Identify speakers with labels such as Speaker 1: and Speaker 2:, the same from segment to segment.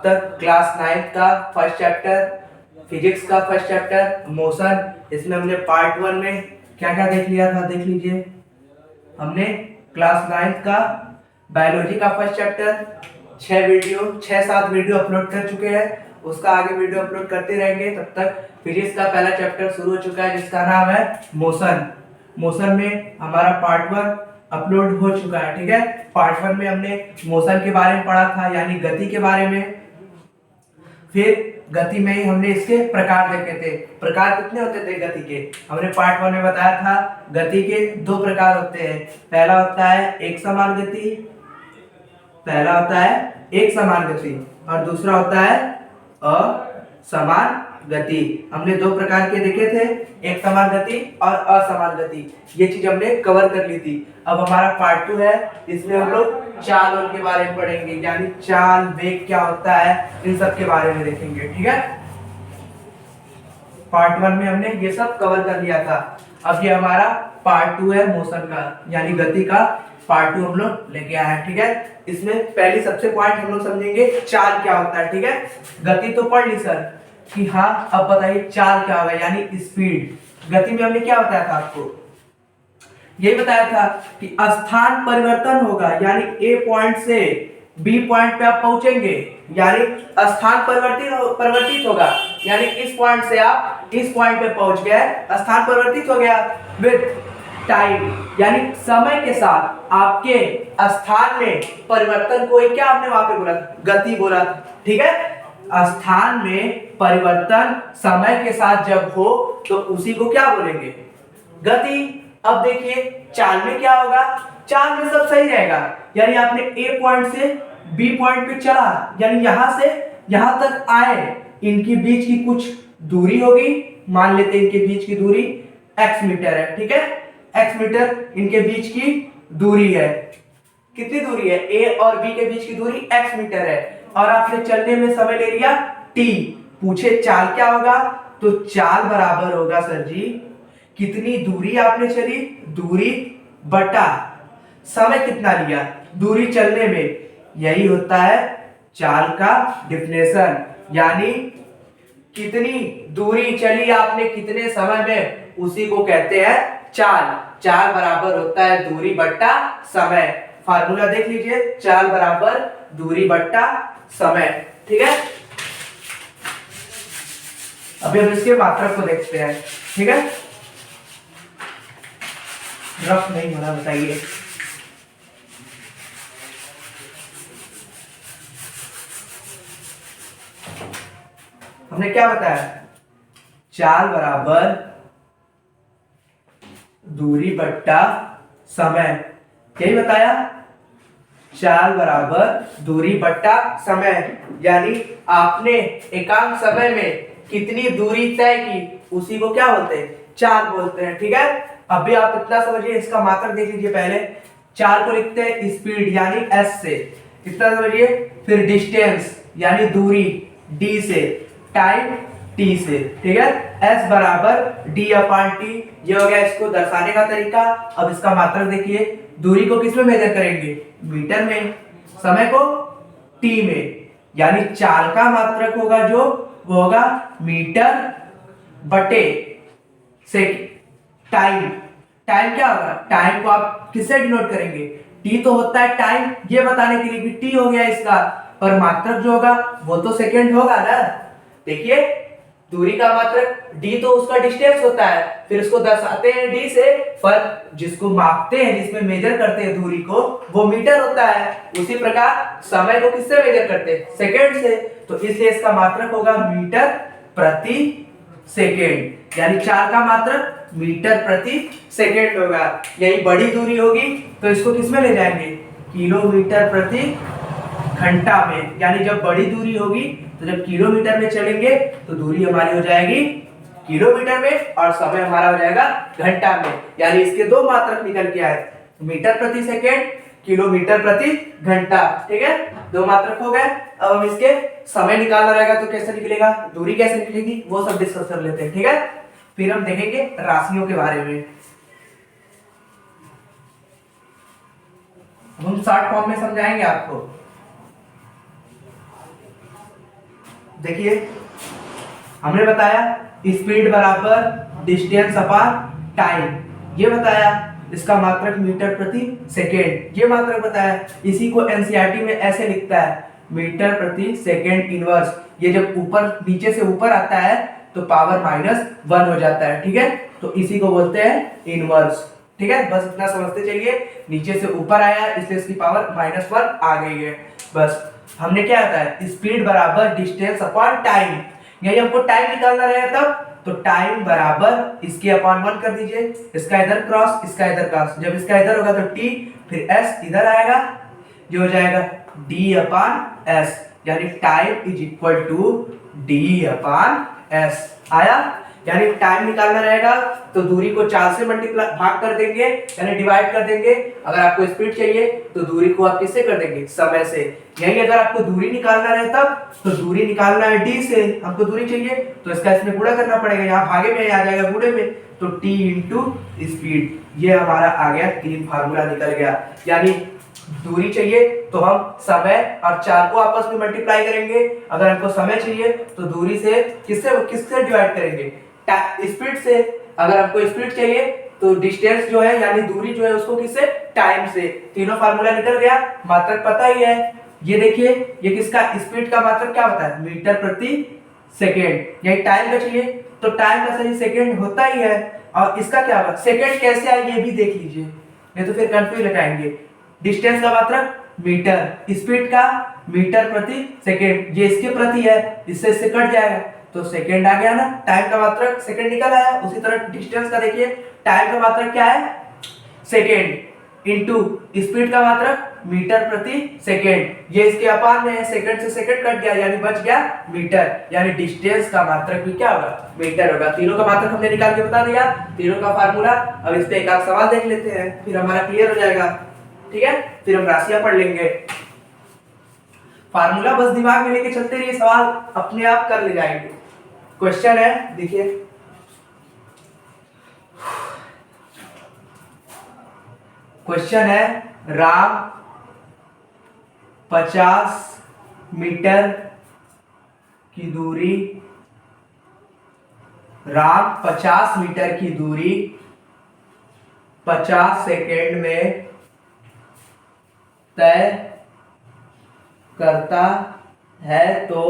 Speaker 1: तक क्लास 9 का first chapter physics का फर्स्ट चैप्टर मोशन, इसमें हमने पार्ट 1 में क्या क्या देख लिया था, देख लीजिए। हमने क्लास 9 का बायोलॉजी का फर्स्ट चैप्टर 6-7 वीडियो अपलोड कर चुके हैं, उसका आगे वीडियो अपलोड करते रहेंगे। तब तक फिजिक्स का पहला चैप्टर शुरू हो चुका है जिसका नाम है मोशन। मोशन में हमारा पार्ट 1 अपलोड हो चुका है, ठीक है। पार्ट 1 में हमने मोशन के बारे में पढ़ा था, यानी गति के बारे में। फिर गति में ही हमने इसके प्रकार देखे थे। प्रकार कितने होते थे गति के, हमने पार्ट 1 में बताया था। गति के 2 प्रकार होते हैं। पहला होता है एक समान गति, और दूसरा होता है असमान गति। हमने 2 प्रकार के देखे थे, एक समान गति और असमान गति। ये चीज हमने कवर कर ली थी। अब हमारा पार्ट 2 है, इसमें हम लोग चाल के बारे में पढ़ेंगे, यानी चाल, वेग क्या होता है, इन सब के बारे में देखेंगे, ठीक है। पार्ट 1 में हमने ये सब कवर कर लिया था। अब ये हमारा पार्ट 2 है मोशन का, यानी गति का पार्ट 2 हम लोग लेके आए हैं, ठीक है। इसमें पहली सबसे पॉइंट हम लोग समझेंगे चाल क्या होता है, ठीक है। गति तो पढ़ ली सर कि हाँ, अब बताइए चाल क्या होगा, यानी स्पीड। गति में हमने क्या बताया था आपको, यही बताया था कि स्थान परिवर्तन होगा, यानी ए पॉइंट से बी पॉइंट पे आप पहुंचेंगे, यानी स्थान परिवर्तित होगा, यानी इस पॉइंट से आप इस पॉइंट पे पहुंच गए, स्थान परिवर्तित हो गया। विद टाइम, यानी समय के साथ आपके स्थान में परिवर्तन को क्या आपने वहां पे बोला, गति बोला, ठीक है। स्थान में परिवर्तन समय के साथ जब हो तो उसी को क्या बोलेंगे, गति। अब देखिए चाल में क्या होगा, चाल में सब सही रहेगा, यानी आपने ए पॉइंट से बी पॉइंट पे चला, यानी यहां से यहां तक आए, इनकी बीच की कुछ दूरी होगी, मान लेते हैं इनके बीच की दूरी x मीटर है, ठीक है। x मीटर इनके बीच की दूरी है। कितनी दूरी है, a और b के बीच की दूरी x मीटर है, और आपने चलने में समय ले लिया t। पूछे चाल क्या होगा, तो चाल बराबर होगा सर जी, कितनी दूरी आपने चली, दूरी बटा समय कितना लिया दूरी चलने में, यही होता है चाल का डिफिनेशन। यानी कितनी दूरी चली आपने कितने समय में, उसी को कहते हैं चाल। चाल बराबर होता है दूरी बट्टा समय। फार्मूला देख लीजिए, चाल बराबर दूरी बट्टा समय, ठीक है। अभी हम इसके मात्रक को देखते हैं, ठीक है। रफ नहीं होना बताइए। हमने क्या बताया, चाल बराबर दूरी बट्टा समय, यही बताया, चाल बराबर दूरी बट्टा समय, यानी आपने एकांक समय में कितनी दूरी तय की, उसी को क्या बोलते हैं, चाल बोलते हैं, ठीक है। अभी आप इतना समझिए, इसका मात्रक देख लीजिए। पहले चाल को लिखते हैं स्पीड, यानी s से, इतना समझिए। फिर डिस्टेंस, यानी दूरी d से, टाइम t से, ठीक है। s बराबर d/t, ये हो गया इसको दर्शाने का तरीका। अब इसका मात्रक देखिए, दूरी को किस में मेजर करेंगे, मीटर में, समय को t में, यानी चाल का मात्रक होगा जो, वो होगा मीटर बटे सेकंड। टाइम, टाइम क्या होगा, टाइम को आप किससे डिनोट करेंगे, t तो होता है टाइम, ये बताने के लिए कि t हो गया इसका, पर मात्रक जो होगा वो तो सेकंड होगा ना। देखिए दूरी का मात्रक d तो उसका डिस्टेंस होता है, फिर उसको दर्शाते हैं d से, पर जिसको मापते हैं, जिसमें मेजर करते हैं दूरी को, वो मीटर होता है। उसी प्रकार समय को किससे मेजर करते हैं, सेकंड से, तो इसलिए इसका मात्रक होगा मीटर प्रति सेकेंड, यानी चाल का मात्रक मीटर प्रति सेकेंड होगा। यही बड़ी दूरी होगी तो इसको किसमें ले जाएंगे, किलोमीटर प्रति घंटा में, यानी जब बड़ी दूरी होगी तो जब किलोमीटर में चलेंगे तो दूरी हमारी हो जाएगी किलोमीटर में, और समय हमारा हो जाएगा घंटा में। यानी इसके 2 मात्रक निकल के आए, मीटर प्रति सेकेंड, किलोमीटर प्रति घंटा, ठीक है। 2 मात्रक हो गए। अब हम इसके समय निकालना रहेगा तो कैसे निकलेगा, दूरी कैसे निकलेगी, वो सब डिस्कस कर लेते हैं, ठीक है। फिर हम देखेंगे राशियों के बारे में। हम शॉर्ट फॉर्म में समझाएंगे आपको। देखिए हमने बताया स्पीड बराबर डिस्टेंस अपॉन टाइम, ये बताया। इसका मात्रक मीटर प्रति सेकेंड, ये मात्रक बताया। इसी को एनसीईआरटी में ऐसे लिखता है, मीटर प्रति सेकेंड इनवर्स। ये जब ऊपर नीचे से ऊपर आता है तो पावर -1 हो जाता है, ठीक है। तो इसी को बोलते हैं इनवर्स, ठीक है। बस इतना समझते चलिए, नीचे से ऊपर आया इसलिए इसकी पावर -1 आ गई है। बस हमने क्या होता है, स्पीड बराबर डिस्टेंस अपॉन टाइम, यही हमको टाइम निकालना रहे तब, तो टाइम बराबर इसके अपॉन 1 कर दीजिए, इसका इधर क्रॉस इसका इधर क्रॉस, जब इसका इधर होगा तो t, फिर s इधर आएगा, ये हो जाएगा d अपॉन s, यानी time is equal to d upon s आया। यानी टाइम निकालना रहेगा तो दूरी को 4 से मल्टीप्लाई भाग कर देंगे, यानी डिवाइड कर देंगे। अगर आपको स्पीड चाहिए तो दूरी को आप किससे कर देंगे, समय से। यही अगर आपको दूरी निकालना रहे तब, तो दूरी निकालना है d से, हमको दूरी चाहिए तो इसका इसमें गुणा करना पड़ेगा, यहाँ भागे में आ जाएगा गुणे में, तो t इंटू स्पीड, ये हमारा आ गया 3 फार्मूला निकल गया। यानी दूरी चाहिए तो हम समय और 4 को आपस में मल्टीप्लाई करेंगे, अगर हमको समय चाहिए तो दूरी से किससे डिवाइड करेंगे, स्पीड से। अगर आपको स्पीड चाहिए तो डिस्टेंस जो है यानी दूरी जो है उसको किससे, टाइम से। तीनों फार्मूला निकल गया, मात्रक पता ही है। ये देखिए ये किसका, स्पीड का मात्रक क्या होता है, मीटर प्रति सेकेंड। यही टाइम का चाहिए तो टाइम का सही सेकेंड होता ही है, और इसका क्या होगा, सेकेंड कैसे आए ये भी देख लीजिए, नहीं तो फिर कंफ्यूज लगाएंगे। डिस्टेंस का मात्रक मीटर, स्पीड का मीटर प्रति सेकेंड, ये इसके प्रति है, इससे कट जाएगा तो सेकेंड आ गया ना, टाइम का मात्रक सेकेंड निकल आया। उसी तरह डिस्टेंस का देखिए, टाइम का मात्रक क्या है, सेकेंड, इनटू स्पीड का मात्रक मीटर प्रति सेकेंड, ये इसके अपान में है, सेकेंड से सेकेंड कट गया यानी बच गया मीटर, यानी डिस्टेंस का मात्रक भी क्या होगा, मीटर होगा। तीनों का मात्रक हमने निकाल के बता दिया, तीनों का फार्मूला। अब इस पे एक आध सवाल देख लेते हैं, फिर हमारा क्लियर हो जाएगा, ठीक है। फिर हम राशियां पढ़ लेंगे। फार्मूला बस दिमाग में लेके चलते रहिए, सवाल अपने आप कर ले जाएंगे। क्वेश्चन है, देखिए क्वेश्चन है, राम 50 मीटर की दूरी, राम 50 मीटर की दूरी 50 सेकेंड में तय करता है तो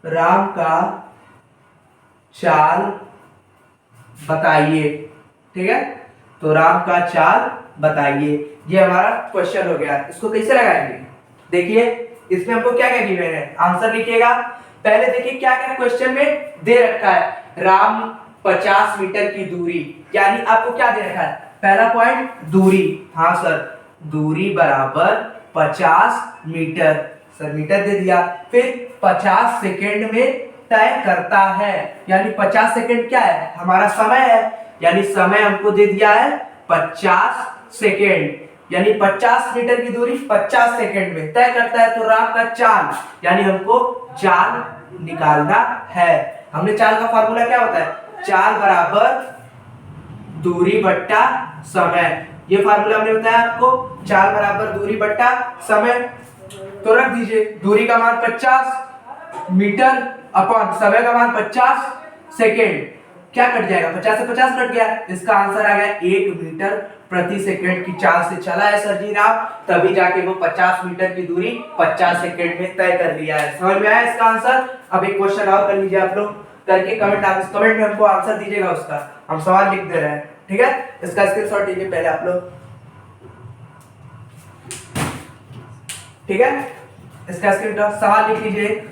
Speaker 1: राम का चाल बताइए, ठीक है। तो राम का चाल बताइए, ये हमारा क्वेश्चन हो गया। इसको कैसे लगाएंगे, देखिए इसमें हमको क्या क्या गिवन है, आंसर लिखिएगा। पहले देखिए क्या क्या क्वेश्चन में दे रखा है, राम 50 मीटर की दूरी, यानी आपको क्या दे रखा है, पहला पॉइंट दूरी, हाँ सर दूरी बराबर 50 मीटर, सर मीटर दे दिया। फिर 50 सेकेंड में तय करता है, यानी 50 सेकेंड क्या है, हमारा समय है, यानी समय हमको दे दिया है 50 सेकेंड, यानी 50 मीटर की दूरी 50 सेकेंड में तय करता है। तो राम का चाल, यानी हमको चाल निकालना है। हमने चाल का फार्मूला क्या होता है, चाल बराबर दूरी बट्टा समय, ये फार्मूला हमने बताया आपको, चाल बराबर दूरी बट्टा समय। तो रख दीजिए, दूरी का मान 50 मीटर अपॉन समय का मान 50 सेकेंड, क्या कट जाएगा, 50 से 50 कट गया, इसका आंसर आ गया 1 मीटर प्रति सेकेंड की चाल से चला है सर जी राम, तभी जाके वो 50 मीटर की दूरी 50 सेकेंड में तय कर लिया है। समझ में आया इसका आंसर। अब एक क्वेश्चन और कर लीजिए आप लोग, करके कमेंट में हमको आंसर दीजिएगा उसका, हम सवाल लिख दे रहे हैं, ठीक है। इसका स्क्रीनशॉट लीजिए पहले आप लोग, ठीक है। इसका स्क्रीनशॉट, सवाल लिख लीजिए।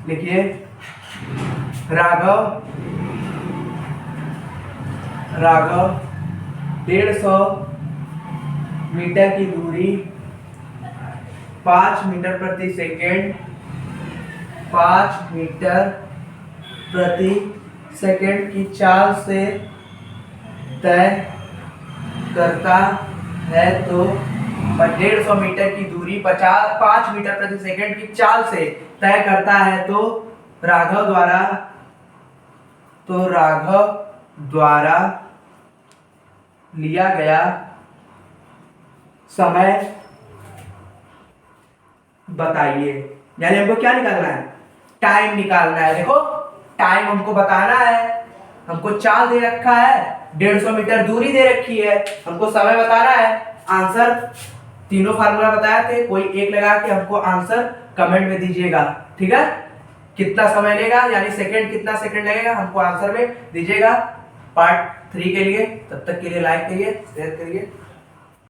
Speaker 1: लिखिए, राघव 150 मीटर की दूरी 5 मीटर प्रति सेकेंड, 5 मीटर प्रति सेकेंड की चाल से तय करता है, तो 150 मीटर की दूरी 5 मीटर प्रति सेकेंड की चाल से तय करता है, तो राघव द्वारा लिया गया समय बताइए। यानी हमको क्या निकालना है, टाइम निकालना है। देखो टाइम हमको बताना है, हमको चाल दे रखा है, 150 मीटर दूरी दे रखी है, हमको समय बताना है। आंसर तीनों फार्मूला बताए थे, कोई एक लगा के हमको आंसर कमेंट में दीजिएगा, ठीक है। कितना समय लेगा यानी सेकंड, कितना सेकंड लगेगा हमको आंसर में दीजिएगा। पार्ट 3 के लिए तब तक के लिए लाइक करिए, शेयर करिए।